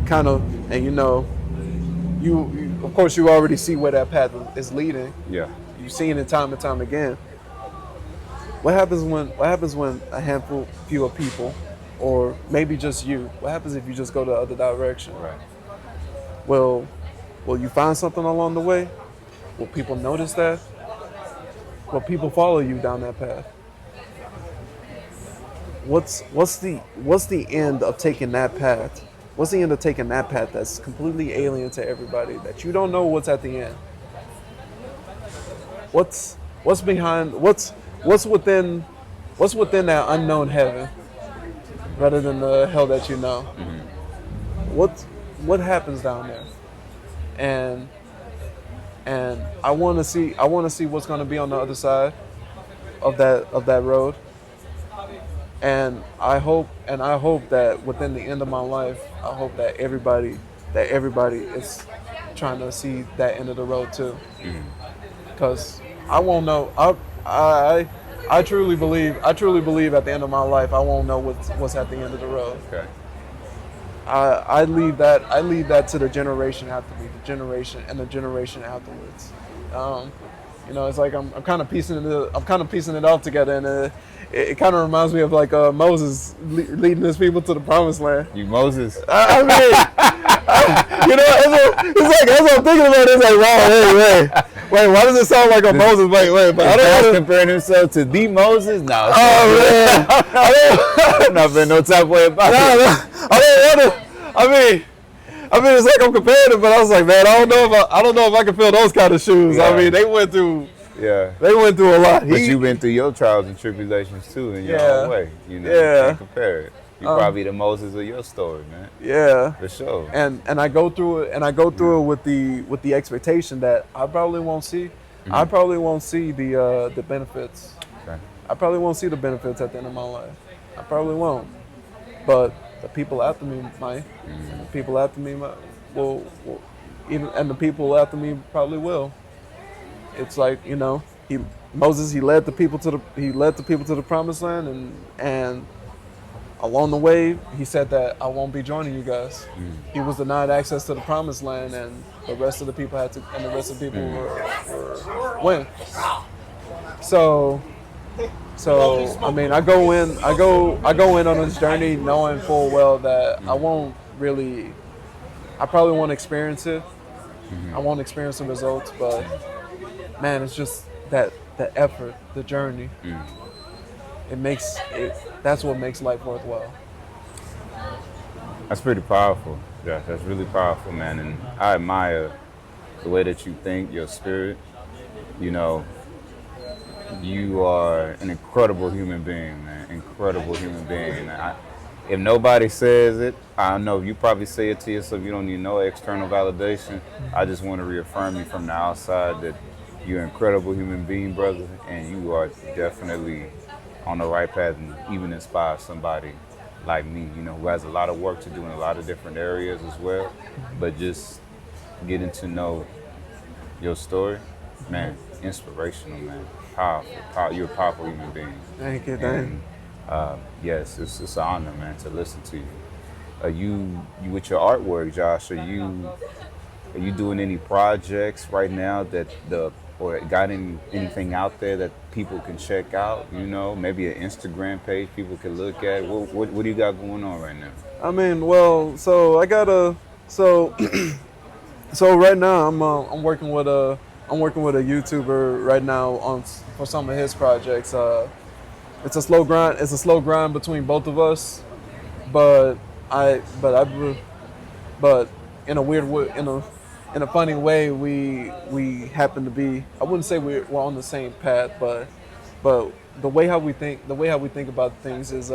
kind of, and you know, you of course you already see where that path is leading. Yeah. You've seen it time and time again. What happens when a handful fewer people, or maybe just you? What happens if you just go the other direction? Right. Will you find something along the way? Will people notice that? Will people follow you down that path? What's the end of taking that path? What's the end of taking that path that's completely alien to everybody, that you don't know what's at the end? What's behind, what's within that unknown heaven rather than the hell that you know? What happens down there? And I want to see what's going to be on the other side of that road. And I hope that within the end of my life, I hope that everybody is trying to see that end of the road too. Because I won't know. I truly believe at the end of my life I won't know what's at the end of the road. Okay. I leave that to the generation after me, the generation afterwards. You know, it's like I'm kind of piecing it all together, and it kind of reminds me of like Moses leading his people to the promised land. You Moses. I mean, you know, it's like as I'm thinking about it, it's like, wow, wait, why does it sound like a Moses? Wait, but I don't know. Comparing himself to the Moses? No. Oh man, I'm not feeling no type of way about it. I don't want to. I mean, it's like I'm comparing it, but I was like, man, I don't know if I can fill those kind of shoes. Yeah. I mean, they went through Yeah. a lot. But you've been through your trials and tribulations too in your own way. You know, you can't compare it. You're probably the Moses of your story, man. Yeah. For sure. And I go through it with the expectation that I probably won't see. I probably won't see the benefits. Okay. I probably won't see the benefits at the end of my life. I probably won't. But the people after me might. And the people after me will even, and the people after me probably will. It's like, you know, Moses led the people to the promised land, and along the way he said that I won't be joining you guys. He was denied access to the promised land, and the rest of the people were went. So I mean, I go in on this journey knowing full well that I probably won't experience it. I won't experience the results, but man, it's just that the effort, the journey. That's what makes life worthwhile. That's pretty powerful. Yeah, that's really powerful, man. And I admire the way that you think, your spirit. You know, You are an incredible human being, man. Incredible human being. If nobody says it, I know you probably say it to yourself. You don't need no external validation. I just want to reaffirm you from the outside that you're an incredible human being, brother, and you are definitely on the right path and even inspire somebody like me, who has a lot of work to do in a lot of different areas as well. But just getting to know your story, man, inspirational, man. Powerful. You're a powerful human being. Thank you, And yes, it's an honor, man, to listen to you. You with your artwork, Josh? Are you doing any projects right now or got anything out there that people can check out? Maybe an Instagram page people can look at. What do you got going on right now? I mean, well, so I got so right now I'm working with a YouTuber right now for some of his projects. It's a slow grind. It's a slow grind between both of us, but in a weird way, in a funny way, we happen to be. I wouldn't say we're on the same path, but the way how we think about things is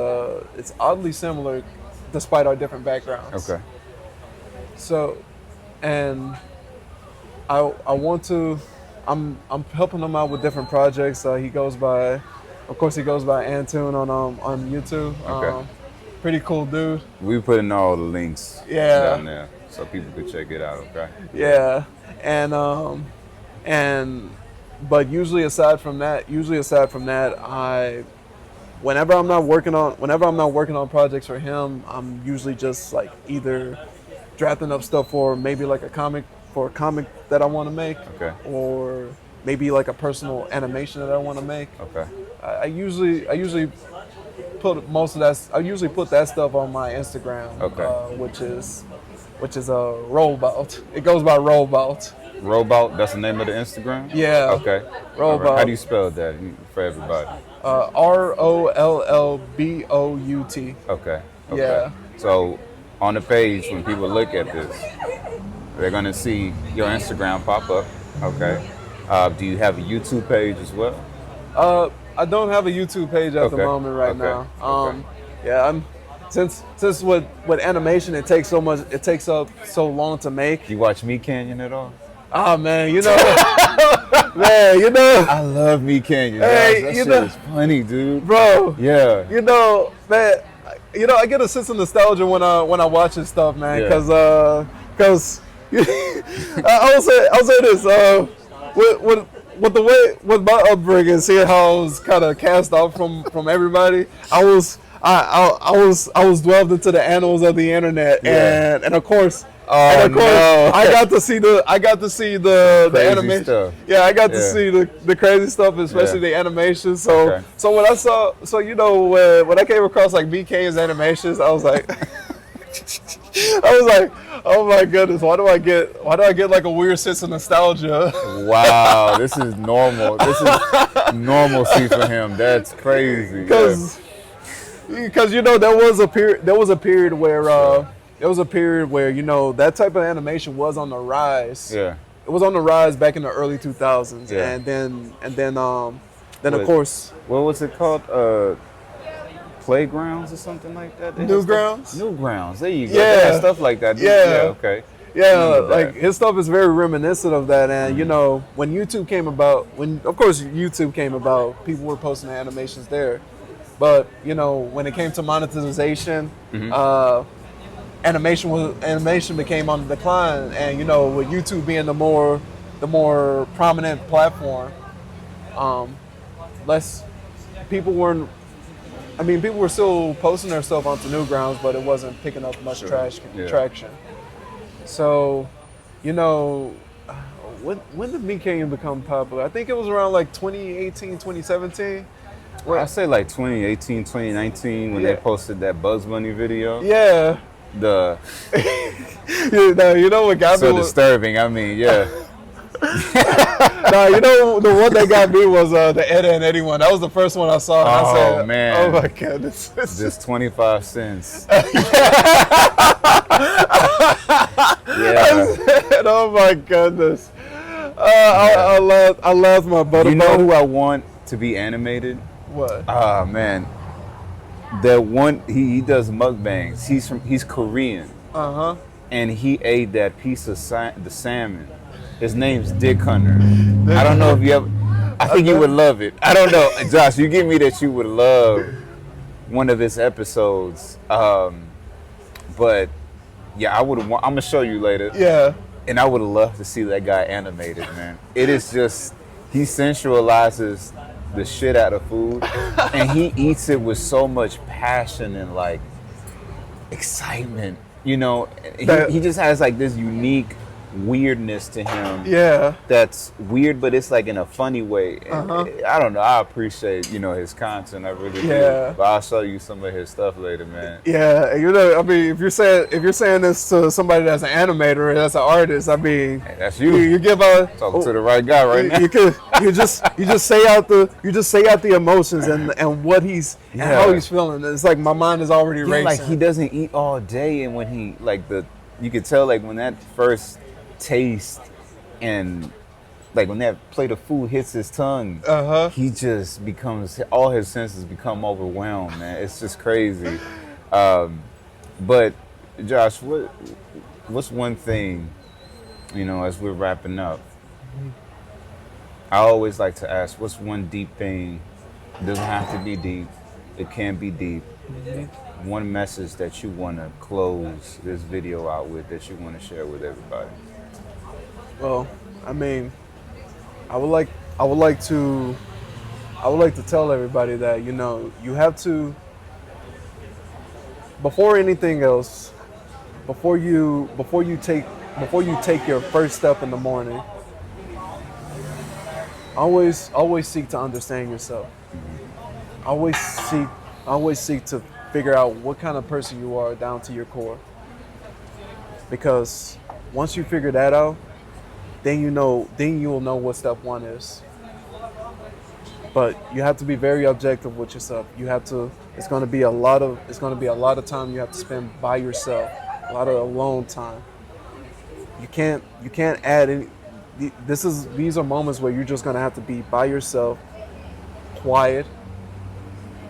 it's oddly similar, despite our different backgrounds. Okay. So, and I want to. I'm helping him out with different projects. He goes by Antune on YouTube. Okay. Pretty cool dude. We putting all the links down there so people can check it out. Okay. Yeah, but usually aside from that, whenever I'm not working on projects for him, I'm usually just like either drafting up stuff for maybe like a comic that I want to make, Okay. or maybe like a personal animation that I want to make. Okay. I usually put most of that. I usually put that stuff on my Instagram, Okay. which is a Rollbout. It goes by Rollbout. Rollbout, that's the name of the Instagram? Yeah. Okay. Rollbout. All right. How do you spell that for everybody? ROLLBOUT. Okay. Yeah. So on the page, when people look at this, they're gonna see your Instagram pop up. Okay. Do you have a YouTube page as well? I don't have a YouTube page at the moment right now. Yeah, since with animation it takes up so long to make. You watch Me Canyon at all? Ah man, I love Me Canyon. Hey, that shit is funny, dude. Bro. Yeah. Man, I get a sense of nostalgia when I watch this stuff, man, Yeah. cause I'll say this, with my upbringing, seeing how I was kind of cast off from everybody, I was delved into the annals of the internet, Yeah. and of course, no. I got to see the Crazy animation. stuff. Yeah, I got to Yeah. see the crazy stuff, especially Yeah. the animation. So Okay. so when I saw when I came across like BK's animations, I was like. Oh my goodness! Why do I get like a weird sense of nostalgia? Wow, this is normal. This is normalcy for him. That's crazy. Because there was a period where that type of animation was on the rise. Yeah. It was on the rise back in the early 2000s, Yeah. and then of What- course. What was it called? Playgrounds or something like that? They had Newgrounds? stuff- Newgrounds. There you go. Yeah. They had stuff like that. Yeah. Okay. Yeah, Remember that. like his stuff is very reminiscent of that. And when YouTube came about, people were posting the animations there. But when it came to monetization, animation became on the decline. And with YouTube being the more prominent platform, people were still posting their stuff onto Newgrounds, but it wasn't picking up much traction. So, when did Me Canyon become popular? I think it was around like 2018, 2017. I say like 2018, 2019 when Yeah. they posted that Bugs Bunny video. Yeah. The What got so me was, disturbing. I mean, yeah. the one that got me was the Ed and Eddie one. That was the first one I saw. And I said, man. Oh my goodness. Just 25 cents. And, oh my goodness. I lost my butter. You know who I want to be animated. What? Ah man, that one he does mukbangs. He's Korean, Uh-huh. and he ate that piece of the salmon. His name's Dick Hunter. I don't know if you ever. I think you would love it. I don't know, Josh. You give me that you would love one of his episodes. But yeah, I'm gonna show you later. Yeah. And I would love to see that guy animated, man. It is just he sensualizes the shit out of food, and he eats it with so much passion and like excitement. You know, he just has like this unique weirdness to him. Yeah. That's weird, but it's like in a funny way. And Uh-huh. I don't know. I appreciate his content. I really Yeah. do. But I'll show you some of his stuff later, man. Yeah, you know, I mean, if you're saying this to somebody that's an animator or that's an artist, I mean, Hey, that's you. you give a Talking to the right guy right now. you just say out the emotions and what he's and how Yeah. he's feeling. It's like my mind is already Yeah, racing. like he doesn't eat all day, and when he you could tell like when that first taste and like when that plate of food hits his tongue, Uh-huh. he just becomes all his senses become overwhelmed, man. It's just crazy. But Josh, what's one thing, as we're wrapping up? I always like to ask, what's one deep thing? It doesn't have to be deep. It can be deep. One message that you want to close this video out with, that you want to share with everybody. Well, I mean, I would like to tell everybody that you have to, before anything else, before you take your first step in the morning, always seek to understand yourself. Always seek to figure out what kind of person you are down to your core. Because once you figure that out, then you will know what step one is. But you have to be very objective with yourself. It's going to be a lot of time you have to spend by yourself, a lot of alone time. You can't add any. These are moments where you're just going to have to be by yourself, quiet.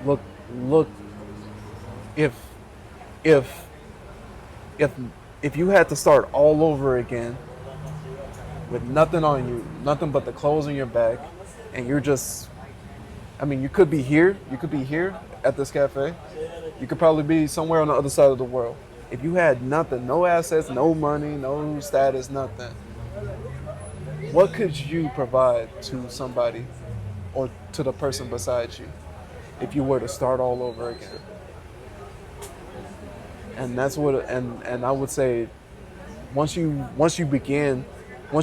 Look. If you had to start all over again with nothing on you, nothing but the clothes on your back, and you're just, you could be here at this cafe. You could probably be somewhere on the other side of the world. If you had nothing, no assets, no money, no status, nothing, what could you provide to somebody or to the person beside you if you were to start all over again? And that's what, and I would say, once you begin to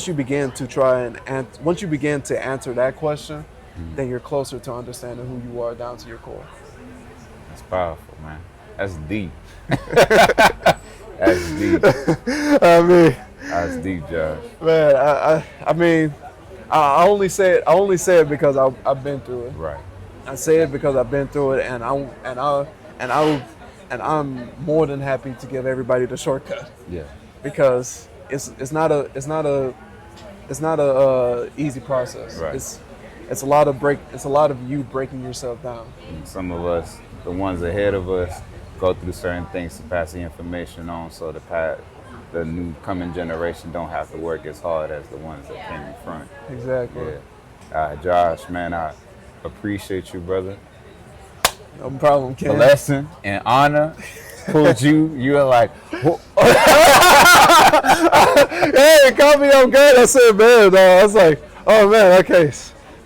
answer that question, then you're closer to understanding who you are down to your core. That's powerful, man. That's deep. That's deep. That's deep, Josh. Man, I only say it because I've been through it. Right. I say it because I've been through it, and I'm more than happy to give everybody the shortcut. Yeah. Because it's not a easy process. Right. It's a lot of you breaking yourself down. And some of us, the ones ahead of us, go through certain things to pass the information on, so the new coming generation don't have to work as hard as the ones that came in front. Exactly. Yeah. Josh, man, I appreciate you, brother. No problem, Ken. Blessing and honor pulled you. You were like, Hey, it caught me on guard. I said, man, I was like, oh man, okay.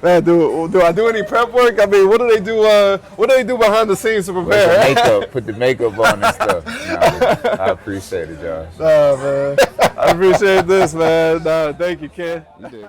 Man, do I do any prep work? I mean, what do they do? What do they do behind the scenes to prepare? put the makeup on and stuff. Nah, I appreciate it, Josh. Nah, man. I appreciate this, man. Nah, thank you, Ken. You did.